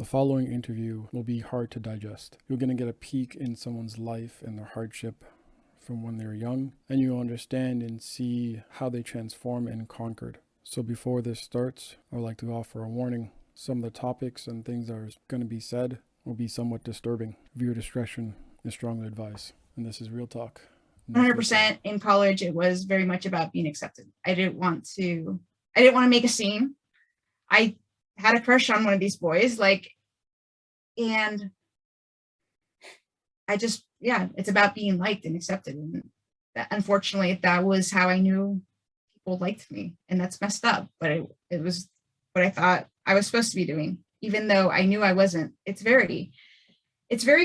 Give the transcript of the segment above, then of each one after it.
The following interview will be hard to digest. You're going to get a peek in someone's life and their hardship from when they're young, and you'll understand and see how they transform and conquered. So before this starts, I would like to offer a warning. Some of the topics and things that are going to be said will be somewhat disturbing. Viewer discretion is strongly advised. And this is Real Talk. 100% in college, it was very much about being accepted. I didn't want to make a scene. I had a crush on one of these boys, and I just, it's about being liked and accepted. And unfortunately, that was how I knew people liked me. And that's messed up. But it was what I thought I was supposed to be doing, even though I knew I wasn't. It's very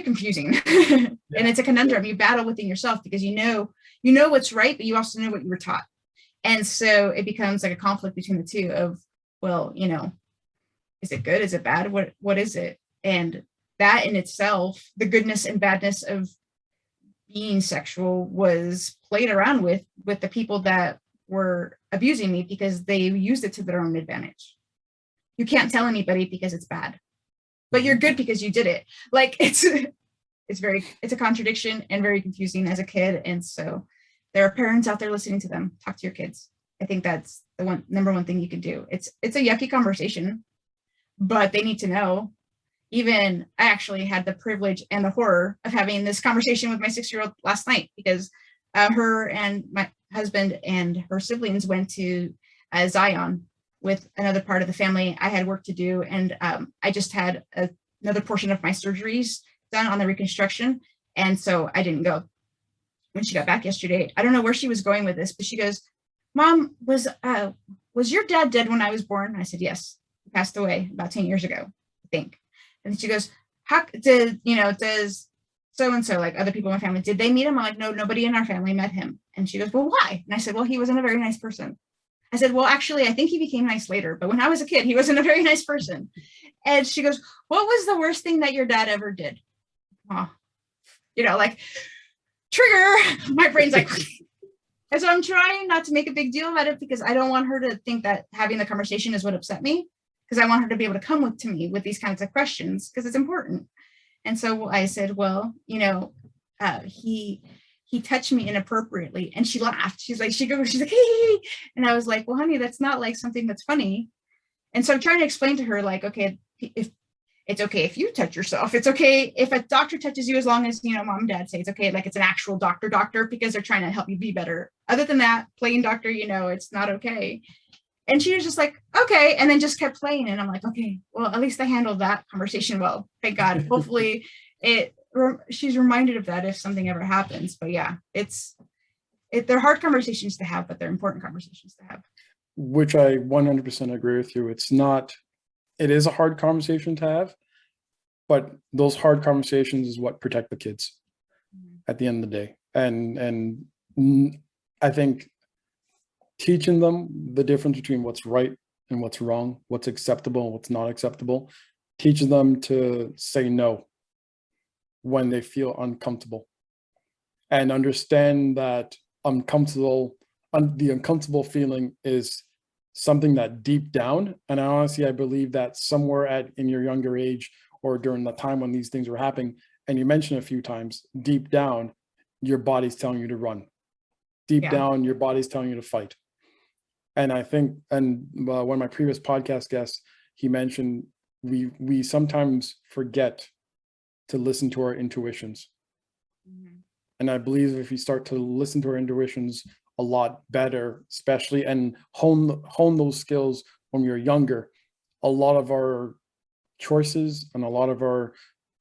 confusing. And it's a conundrum you battle within yourself, because you know what's right, but you also know what you were taught. And so it becomes like a conflict between the two of, well, is it good? Is it bad? What is it? And that in itself, the goodness and badness of being sexual was played around with the people that were abusing me, because they used it to their own advantage. You can't tell anybody because it's bad, but you're good because you did it. Like it's a contradiction and very confusing as a kid. And so there are parents out there listening to them. Talk to your kids. I think that's the number one thing you can do. It's a yucky conversation, but they need to know. Even I actually had the privilege and the horror of having this conversation with my 6-year-old last night, because her and my husband and her siblings went to Zion with another part of the family. I had work to do, and I just had another portion of my surgeries done on the reconstruction, and so I didn't go. When she got back yesterday, I don't know where she was going with this, but she goes, "Mom, was your dad dead when I was born?" I said, "Yes, he passed away about 10 years ago, I think." And she goes, "How does so-and-so, like other people in my family, did they meet him?" I'm like, "No, nobody in our family met him." And she goes, "Well, why?" And I said, "Well, he wasn't a very nice person." I said, "Well, actually, I think he became nice later, but when I was a kid, he wasn't a very nice person." And she goes, "What was the worst thing that your dad ever did?" Oh, like trigger. My brain's like, and so I'm trying not to make a big deal about it, because I don't want her to think that having the conversation is what upset me, because I want her to be able to come to me with these kinds of questions, because it's important. And so I said, "Well, he touched me inappropriately," and she laughed. She's like, "Hey," and I was like, "Well, honey, that's not like something that's funny." And so I'm trying to explain to her, like, okay, if it's okay if you touch yourself, it's okay if a doctor touches you, as long as mom and dad say it's okay, like it's an actual doctor, because they're trying to help you be better. Other than that, plain doctor, it's not okay. And she was just like, "Okay," and then just kept playing. And I'm like, okay, well, at least I handled that conversation well, thank God. Hopefully she's reminded of that if something ever happens. But yeah, they're hard conversations to have, but they're important conversations to have. Which I 100% agree with you. It is a hard conversation to have, but those hard conversations is what protect the kids at the end of the day. And I think teaching them the difference between what's right and what's wrong, what's acceptable and what's not acceptable, teaching them to say no when they feel uncomfortable, and understand that the uncomfortable feeling is something that deep down, and honestly, I believe that somewhere in your younger age, or during the time when these things were happening, and you mentioned a few times, deep down, your body's telling you to run. Deep down, your body's telling you to fight. And I think, and one of my previous podcast guests, he mentioned we sometimes forget to listen to our intuitions. Mm-hmm. And I believe if we start to listen to our intuitions a lot better, especially, and hone those skills when you're younger, a lot of our choices and a lot of our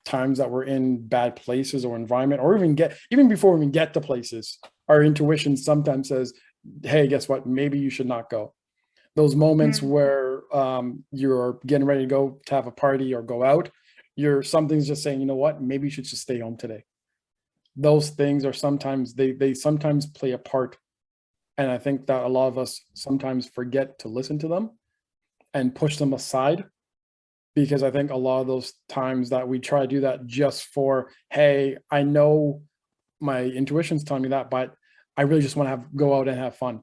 times that we're in bad places or environment, or even before we even get to places, our intuition sometimes says, "Hey, guess what? Maybe you should not go." Those moments where you're getting ready to go to have a party or go out, something's just saying, "You know what? Maybe you should just stay home today." Those things are sometimes they sometimes play a part. And I think that a lot of us sometimes forget to listen to them and push them aside, because I think a lot of those times that we try to do that just for, hey, I know my intuition's telling me that, but I really just want to go out and have fun.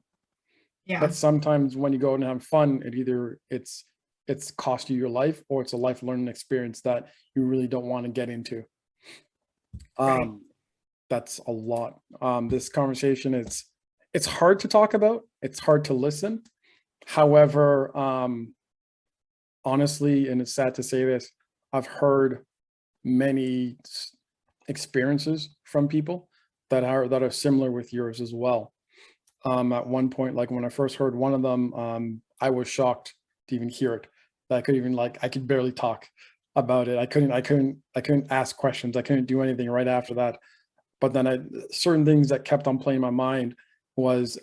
Yeah. But sometimes when you go out and have fun, it's it's cost you your life, or it's a life learning experience that you really don't want to get into. Right. That's a lot. This conversation, it's hard to talk about, it's hard to listen. However, honestly, and it's sad to say this, I've heard many experiences from people that are similar with yours as well. At one point, like when I first heard one of them, I was shocked to even hear it. That I could barely talk about it. I couldn't ask questions. I couldn't do anything right after that. But then certain things that kept on playing my mind is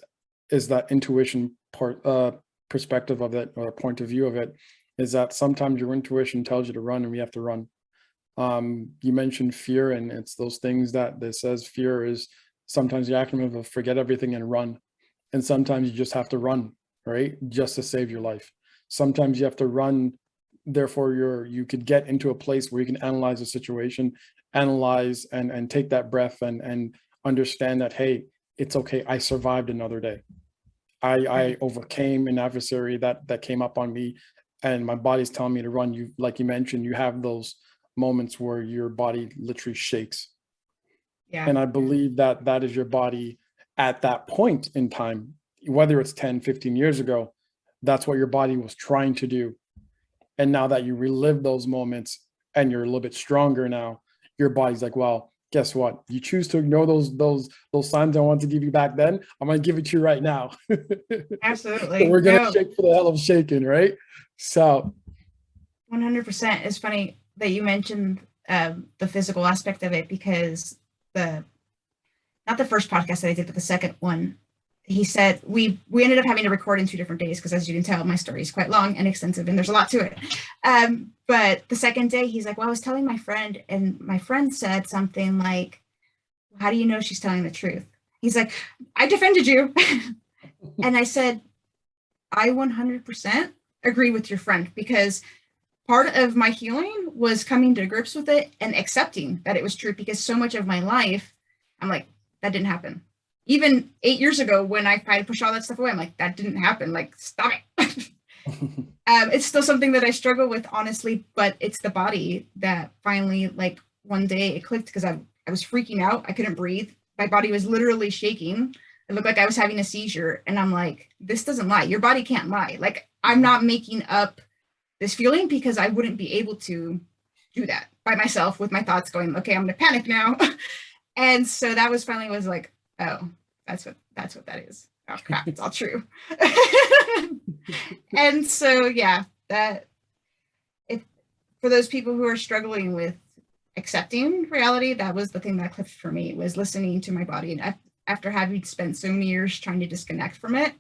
that intuition perspective of it, or point of view of it, is that sometimes your intuition tells you to run and we have to run. You mentioned fear, and it's those things that says fear is sometimes the acronym of forget everything and run. And sometimes you just have to run, right? Just to save your life. Sometimes you have to run. Therefore, you could get into a place where you can analyze the situation, analyze and take that breath and understand that, hey, it's okay. I survived another day. I overcame an adversary that came up on me, and my body's telling me to run. You, like you mentioned, you have those moments where your body literally shakes. Yeah. And I believe that is your body at that point in time, whether it's 10, 15 years ago, that's what your body was trying to do. And now that you relive those moments and you're a little bit stronger now, your body's like, well, guess what? You choose to ignore those signs I want to give you back then. I'm going to give it to you right now. Absolutely. So we're going to shake for the hell of shaking, right? So 100%. It's funny that you mentioned the physical aspect of it, because not the first podcast that I did, but the second one, he said we ended up having to record in 2 different days, because as you can tell, my story is quite long and extensive and there's a lot to it. But the second day, he's like, well, I was telling my friend, and my friend said something like, how do you know she's telling the truth? He's like, I defended you. And I said, I 100% agree with your friend, because part of my healing was coming to grips with it and accepting that it was true, because so much of my life, I'm like, that didn't happen. Even 8 years ago, when I tried to push all that stuff away, I'm like, that didn't happen. Like, stop it. It's still something that I struggle with, honestly, but it's the body that finally, like, one day it clicked, because I was freaking out. I couldn't breathe. My body was literally shaking. It looked like I was having a seizure. And I'm like, this doesn't lie. Your body can't lie. Like, I'm not making up this feeling, because I wouldn't be able to do that by myself with my thoughts going, okay, I'm going to panic now. And so that was finally was like, oh, that's what that is. Oh crap, it's all true. And so, yeah, that if for those people who are struggling with accepting reality, that was the thing that clicked for me, was listening to my body. And after having spent so many years trying to disconnect from it,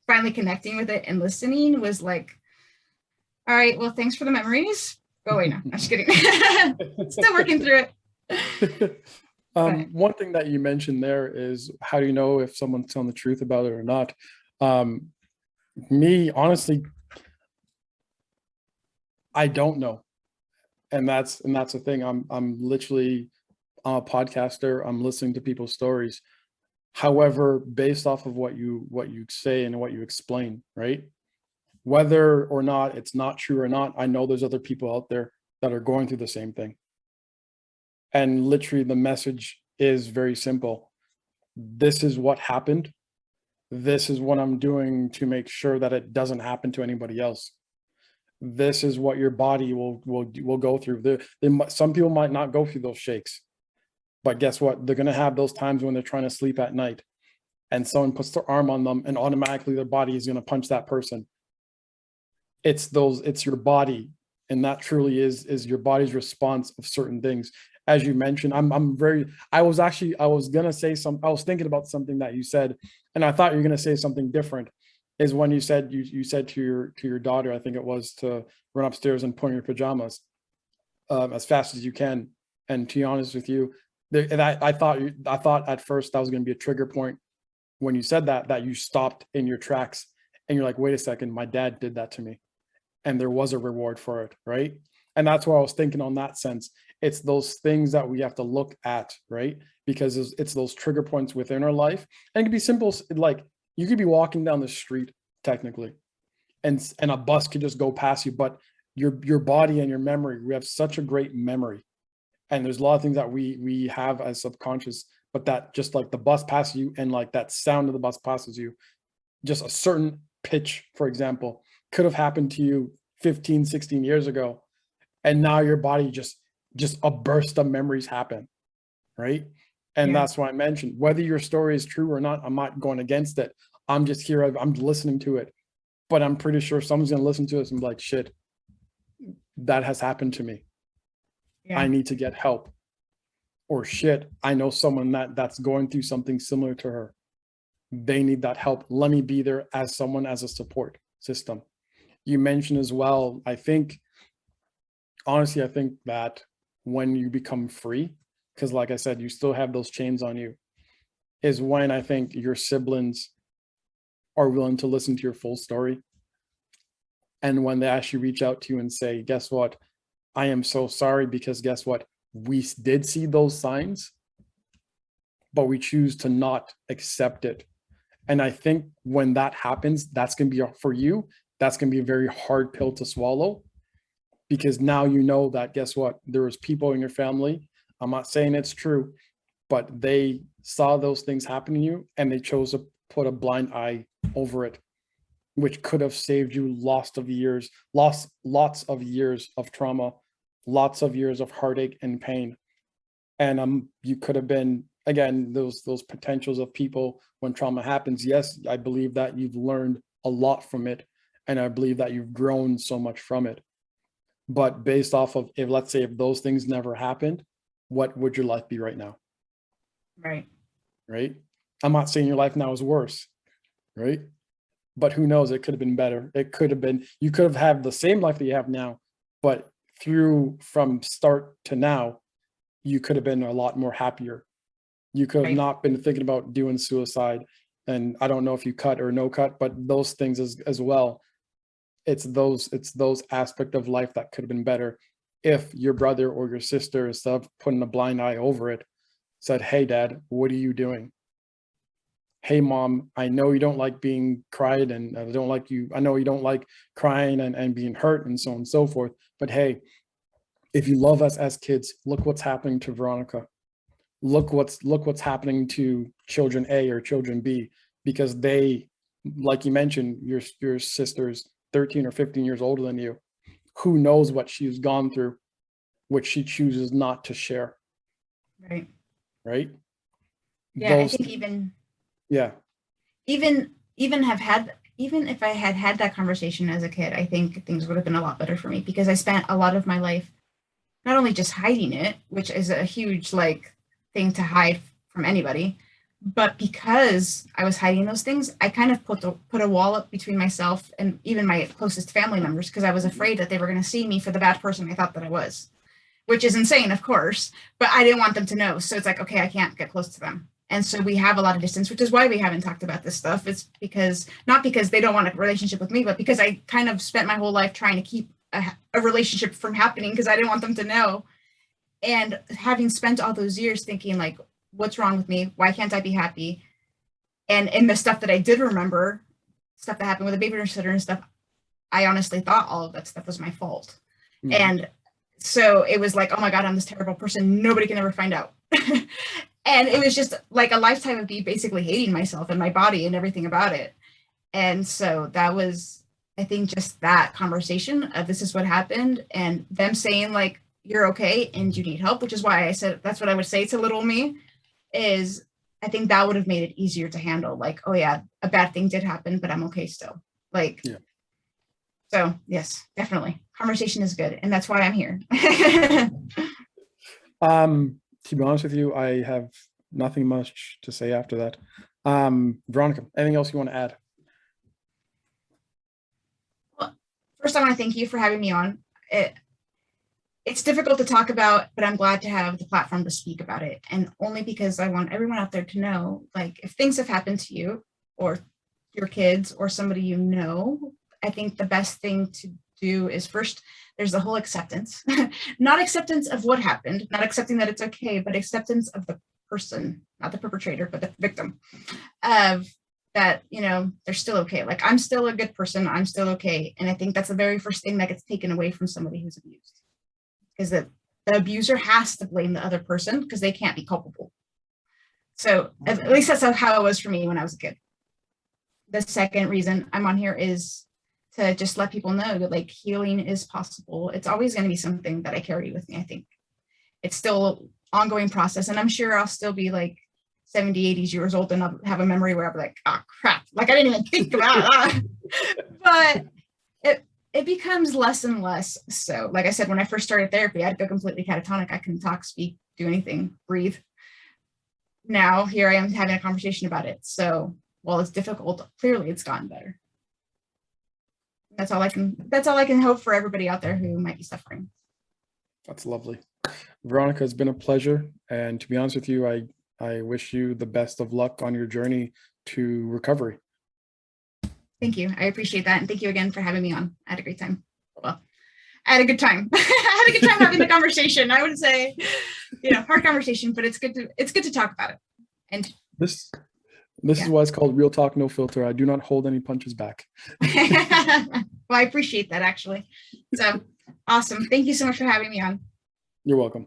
finally connecting with it and listening was like, all right, well, thanks for the memories. Go away now. I'm just kidding. Still working through it. One thing that you mentioned there is, how do you know if someone's telling the truth about it or not? Me, honestly, I don't know. And that's the thing. I'm literally a podcaster. I'm listening to people's stories. However, based off of what you say and what you explain, right? Whether or not it's not true or not, I know there's other people out there that are going through the same thing. And literally the message is very simple. This is what happened. This is what I'm doing to make sure that it doesn't happen to anybody else. This is what your body will go through. Some people might not go through those shakes, but guess what? They're going to have those times when they're trying to sleep at night and someone puts their arm on them and automatically their body is going to punch that person. It's your body. And that truly is your body's response of certain things. As you mentioned, I was thinking about something that you said, and I thought you were going to say something different, is when you said to your daughter, I think it was, to run upstairs and put on your pajamas as fast as you can. And to be honest with you, I thought at first that was going to be a trigger point when you said that you stopped in your tracks and you're like, wait a second, my dad did that to me. And there was a reward for it, right? And that's what I was thinking on that sense. It's those things that we have to look at, right? Because it's those trigger points within our life. And it can be simple, like you could be walking down the street, technically, and a bus could just go past you, but your body and your memory, we have such a great memory, and there's a lot of things that we have as subconscious, but that just like the bus passes you and like that sound of the bus passes you, just a certain pitch, for example, could have happened to you 15, 16 years ago, and now your body just a burst of memories happen, right? And Yeah. that's why I mentioned, whether your story is true or not, I'm not going against it. I'm just here, I'm listening to it, but I'm pretty sure someone's going to listen to this and be like, shit, that has happened to me. Yeah. I need to get help. Or shit, I know someone that's going through something similar to her. They need that help. Let me be there as someone, as a support system. You mentioned as well, I think, honestly, I think that when you become free, because like I said, you still have those chains on you, is when I think your siblings are willing to listen to your full story. And when they actually reach out to you and say, guess what? I am so sorry, because guess what? We did see those signs, but we choose to not accept it. And I think when that happens, that's going to be for you, that's going to be a very hard pill to swallow, because now you know that, guess what? There was people in your family. I'm not saying it's true, but they saw those things happen to you and they chose to put a blind eye over it, which could have saved you lots of years of trauma, lots of years of heartache and pain. And you could have been, again, those potentials of people when trauma happens. Yes, I believe that you've learned a lot from it, and I believe that you've grown so much from it. But based off of, if let's say if those things never happened, what would your life be right now? Right. Right? I'm not saying your life now is worse, right? But who knows? It could have been better. It could have been, you could have had the same life that you have now, but from start to now, you could have been a lot more happier. You could have Right. not been thinking about doing suicide. And I don't know if you cut or no cut, but those things as well. It's those aspects of life that could have been better if your brother or your sister, instead of putting a blind eye over it, said, hey dad, what are you doing? Hey mom, I know you don't like being cried, and I know you don't like crying and being hurt and so on and so forth, but hey, if you love us as kids, look what's happening to Veronica. Look what's happening to children A or children B, because they, like you mentioned, your sister's 13 or 15 years older than you. Who knows what she's gone through, which she chooses not to share. Right. Right? Yeah, I Those, think even yeah, even even have had even if I had had that conversation as a kid, I think things would have been a lot better for me, because I spent a lot of my life not only just hiding it, which is a huge like thing to hide from anybody, but because I was hiding those things, I kind of put a wall up between myself and even my closest family members, because I was afraid that they were going to see me for the bad person I thought that I was, which is insane, of course, but I didn't want them to know. So it's like, okay, I can't get close to them. And so we have a lot of distance, which is why we haven't talked about this stuff. It's because, not because they don't want a relationship with me, but because I kind of spent my whole life trying to keep a relationship from happening, because I didn't want them to know. And having spent all those years thinking like, what's wrong with me? Why can't I be happy? And the stuff that I did remember, stuff that happened with a babysitter and stuff, I honestly thought all of that stuff was my fault. Mhm. And so it was like, oh my God, I'm this terrible person. Nobody can ever find out. And it was just like a lifetime of me basically hating myself and my body and everything about it. And so that was, I think, just that conversation of this is what happened, and them saying like, you're okay and you need help, which is why I said, that's what I would say to little me, is I think that would have made it easier to handle. Like, oh yeah, a bad thing did happen, but I'm okay still. Like, yeah. so yes, definitely. Conversation is good. And that's why I'm here. To be honest with you, I have nothing much to say after that. Veronica, anything else you want to add? Well, first, I want to thank you for having me on. It's difficult to talk about, but I'm glad to have the platform to speak about it. And only because I want everyone out there to know, like, if things have happened to you or your kids or somebody you know, I think the best thing to do is first, there's the whole acceptance, not acceptance of what happened, not accepting that it's okay, but acceptance of the person, not the perpetrator, but the victim, of that, they're still okay. Like, I'm still a good person. I'm still okay. And I think that's the very first thing that gets taken away from somebody who's abused, is that the abuser has to blame the other person because they can't be culpable. So at least that's how it was for me when I was a kid. The second reason I'm on here is to just let people know that, like, healing is possible. It's always going to be something that I carry with me. I think it's still an ongoing process, and I'm sure I'll still be like 70, 80 years old and I'll have a memory where I'll be like, oh crap, like I didn't even think about that. But it becomes less and less. So like I said, when I first started therapy, I'd go completely catatonic. I couldn't talk, speak, do anything, breathe. Now here I am having a conversation about it. So while it's difficult, clearly it's gotten better. That's all I can hope for everybody out there who might be suffering. That's lovely. Veronica, it's been a pleasure. And to be honest with you, I wish you the best of luck on your journey to recovery. Thank you. I appreciate that. And thank you again for having me on. I had a great time. Well, I had a good time. I had a good time having the conversation. I would say, hard conversation, but it's good to talk about it. And this is why it's called Real Talk, No Filter. I do not hold any punches back. Well, I appreciate that, actually. So awesome. Thank you so much for having me on. You're welcome.